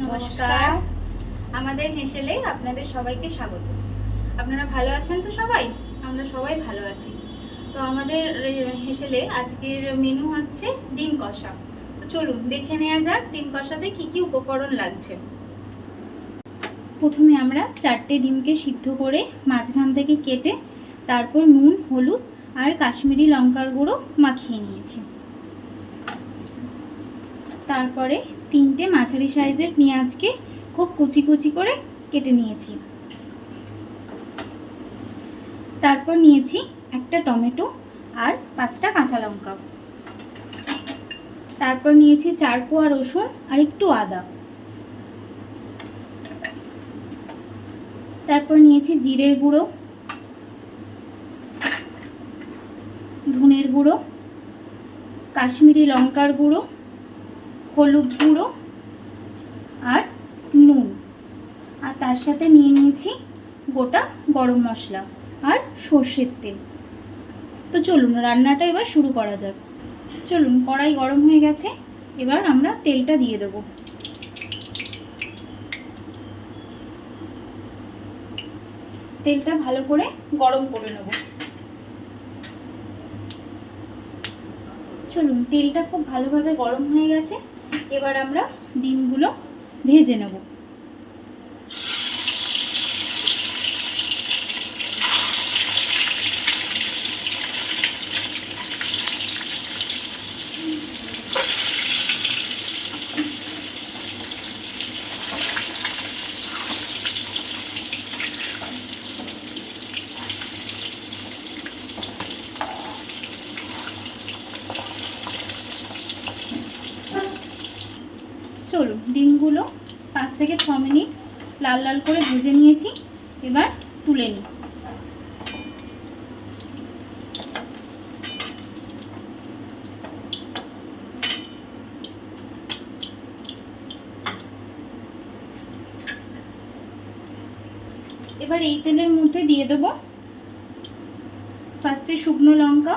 নমস্কার। আমাদের হেসেলে আপনাদের সবাইকে স্বাগত। আপনারা ভালো আছেন তো সবাই? আমরা সবাই ভালো আছি। তো আমাদের হেসেলে আজকের মেনু হচ্ছে ডিম কষা। তো চলুন দেখে নেওয়া যাক ডিম কষাতে কি কি উপকরণ লাগছে। প্রথমে আমরা 4টে ডিমকে সিদ্ধ করে মাঝখান থেকে কেটে তারপর নুন, হলুদ আর কাশ্মীরি লঙ্কার গুঁড়ো মাখিয়ে নিয়েছি। তারপরে 3টে মাঝারি সাইজের পেঁয়াজকে খুব কুচি কুচি করে কেটে নিয়েছি। তারপর নিয়েছি একটা টমেটো আর 5টা কাঁচা লঙ্কা। তারপর নিয়েছি 4 কোয়া রসুন আর একটু আদা। তারপর নিয়েছি জিরের গুঁড়ো, ধনের গুঁড়ো, কাশ্মীরি লঙ্কার গুঁড়ো, হলুদ গুঁড়ো আর নুন। আর তার সাথে নিয়ে নিয়েছি গোটা গরম মশলা আর সর্ষের তেল। তো চলুন রান্নাটা এবার শুরু করা যাক। চলুন, কড়াই গরম হয়ে গেছে, এবার আমরা তেলটা দিয়ে দেব। তেলটা ভালো করে গরম করে নেব। চলুন, তেলটা খুব ভালোভাবে গরম হয়ে গেছে, এবার আমরা ডিমগুলো ভেজে নেব। চলুন, ডিমগুলো 5 থেকে 6 মিনিট লাল লাল করে ভেজে নিয়েছি, এবার তুলে নিই। এবার এই তেলের মধ্যে দিয়ে দেব ফার্স্টে শুকনো লঙ্কা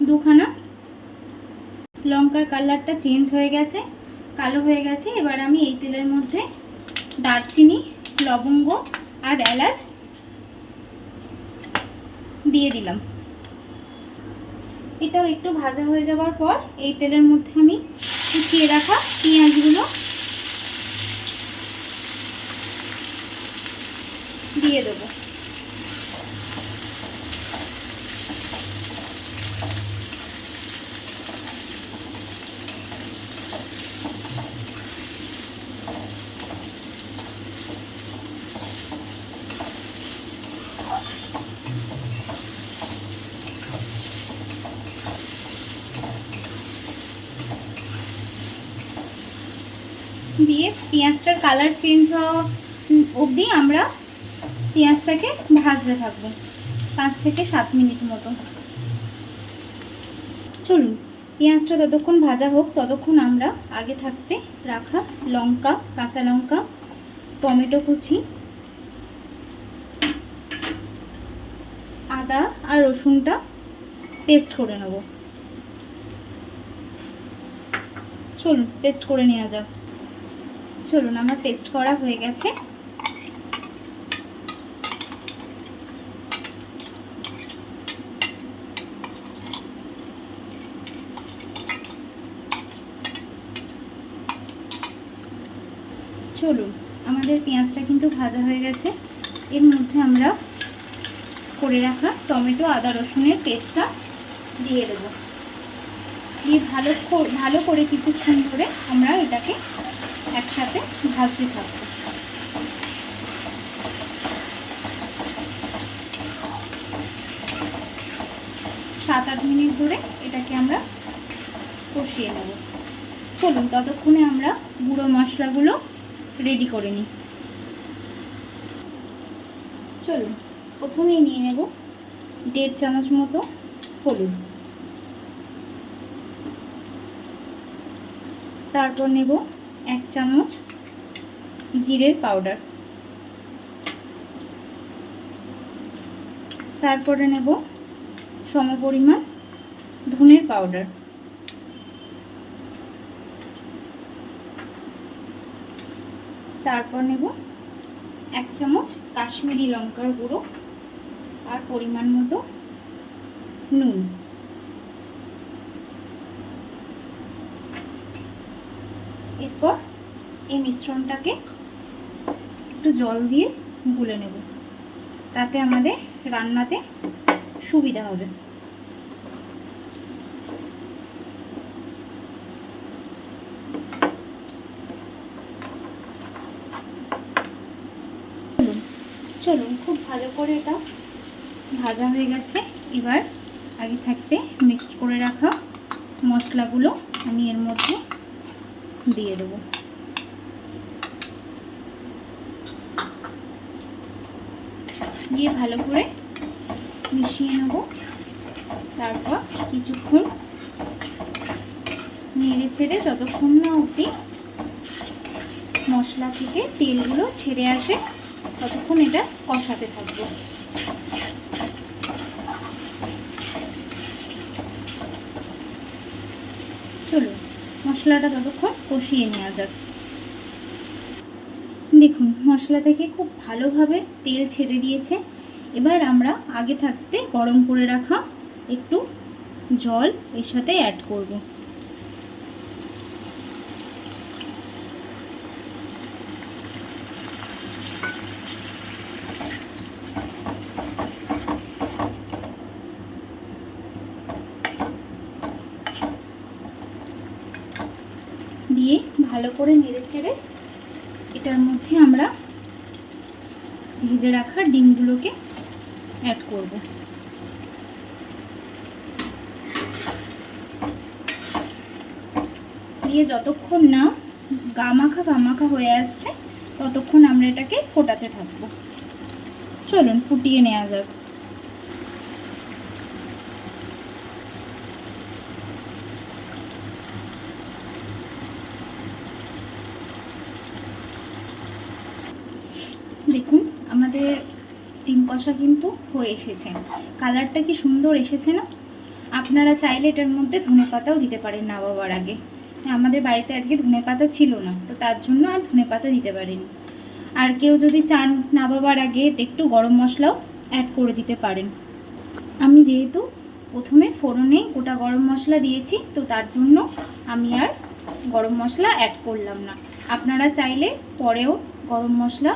2খানা। লঙ্কার কালারটা চেঞ্জ হয়ে গেছে, কালো হয়ে গেছে। এবার আমি এই তেলের মধ্যে দারচিনি, লবঙ্গ আর এলাচ দিয়ে দিলাম। এটাও একটু ভাজা হয়ে যাওয়ার পর এই তেলের মধ্যে আমি কুচিয়ে রাখা পেঁয়াজগুলো দিয়ে দেবো। দিয়ে পেঁয়াজটার কালার চেঞ্জ হওয়া অবধি আমরা পেঁয়াজটাকে ভাজতে থাকবো 5 থেকে 7 মিনিট মতো। চলুন, পেঁয়াজটা ততক্ষণ ভাজা হোক, ততক্ষণ আমরা আগে থাকতে রাখা লঙ্কা, কাঁচা লঙ্কা, টমেটো কুচি, আদা আর রসুনটা পেস্ট করে নেব। চলুন পেস্ট করে নেওয়া যাক। চলুন, আমার পেস্ট করা হয়ে গেছে। চলুন, আমাদের পেঁয়াজটা কিন্তু ভাজা হয়ে গেছে। এর মধ্যে আমরা করে রাখা টমেটো, আদা, রসুনের পেস্টটা দিয়ে দেব। দিয়ে ভালো করে কিছুক্ষণ ধরে আমরা এটাকে একসাথে ভাজতে থাকবো। সাত 8 মিনিট ধরে এটাকে আমরা কষিয়ে নেব। চলুন, ততক্ষণে আমরা গুঁড়ো মশলাগুলো রেডি করে নিই। চলুন, প্রথমেই নিয়ে নেব 1.5 চামচ মতো হলুদ। তারপর নেব 1 চামচ জিরের পাউডার। তারপরে নেব সমপরিমাণ ধনের পাউডার। তারপর নেব 1 চামচ কাশ্মীরি লঙ্কার গুঁড়ো আর পরিমাণ মতো নুন। এরপর এই মিশ্রণটাকে একটু জল দিয়ে গুলে নেব, তাতে আমাদের রান্নাতে সুবিধা হবে। চলুন খুব ভালো করে এটা ভাজা হয়ে গেছে। এবার আগে থাকতে মিক্স করে রাখা মশলাগুলো আমি এর মধ্যে দিয়ে দেবো। দিয়ে ভালো করে মিশিয়ে নেব। তারপর কিছুক্ষণ নেড়ে ছেড়ে যতক্ষণ না অবধি মশলা থেকে তেলগুলো ছেড়ে আসে ততক্ষণ এটা কষাতে থাকবো। চলো মশলাটা ততক্ষণ কষিয়ে নেওয়া যাক। দেখুন মশলা থেকে খুব ভালোভাবে তেল ছেড়ে দিয়েছে। এবার আমরা আগে থাকতে গরম করে রাখা একটু জল এর সাথে অ্যাড করব। দিয়ে ভালো করে নেড়ে ছেড়ে এটার মধ্যে আমরা ভেজে রাখা ডিমগুলোকে অ্যাড করব। দিয়ে যতক্ষণ না গামাখা হয়ে আসছে ততক্ষণ আমরা এটাকে ফোটাতে থাকবো। চলুন ফুটিয়ে নেওয়া যাক। দেখুন আমাদের ডিম কষা কিন্তু হয়ে এসেছে। কালারটা কি সুন্দর এসেছে না? আপনারা চাইলে এটার মধ্যে ধনেপাতাও দিতে পারেন নামাবার আগে। আমাদের বাড়িতে আজকে ধনেপাতা ছিল না, তো তার জন্য আর ধনেপাতা দিতে পারিনি। আর কেউ যদি চান নামাবার আগে একটু গরম মশলাও অ্যাড করে দিতে পারেন। আমি যেহেতু প্রথমে ফোড়নে গোটা গরম মশলা দিয়েছি, তো তার জন্য আমি আর গরম মশলা অ্যাড করলাম না। আপনারা চাইলে পরেও গরম মশলা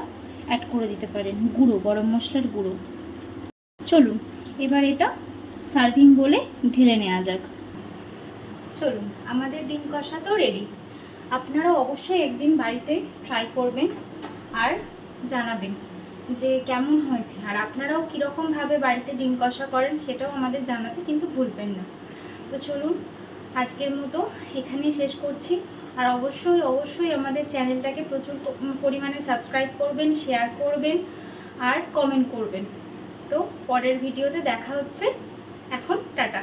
অ্যাড করে দিতে পারেন, গুঁড়ো গরম মশলার গুঁড়ো। চলুন এবার এটা সার্ভিং বলে ঢেলে নেওয়া যাক। চলুন আমাদের ডিম কষা তো রেডি। আপনারা অবশ্যই একদিন বাড়িতে ট্রাই করবেন আর জানাবেন যে কেমন হয়েছে। আর আপনারাও কীরকমভাবে বাড়িতে ডিম কষা করেন সেটাও আমাদের জানাতে কিন্তু ভুলবেন না। তো চলুন আজকের মতো এখানেই শেষ করছি। আর অবশ্যই আমাদের চ্যানেলটাকে প্রচুর পরিমাণে সাবস্ক্রাইব করবেন, শেয়ার করবেন আর কমেন্ট করবেন। তো পরের ভিডিওতে দেখা হচ্ছে। এখন টাটা।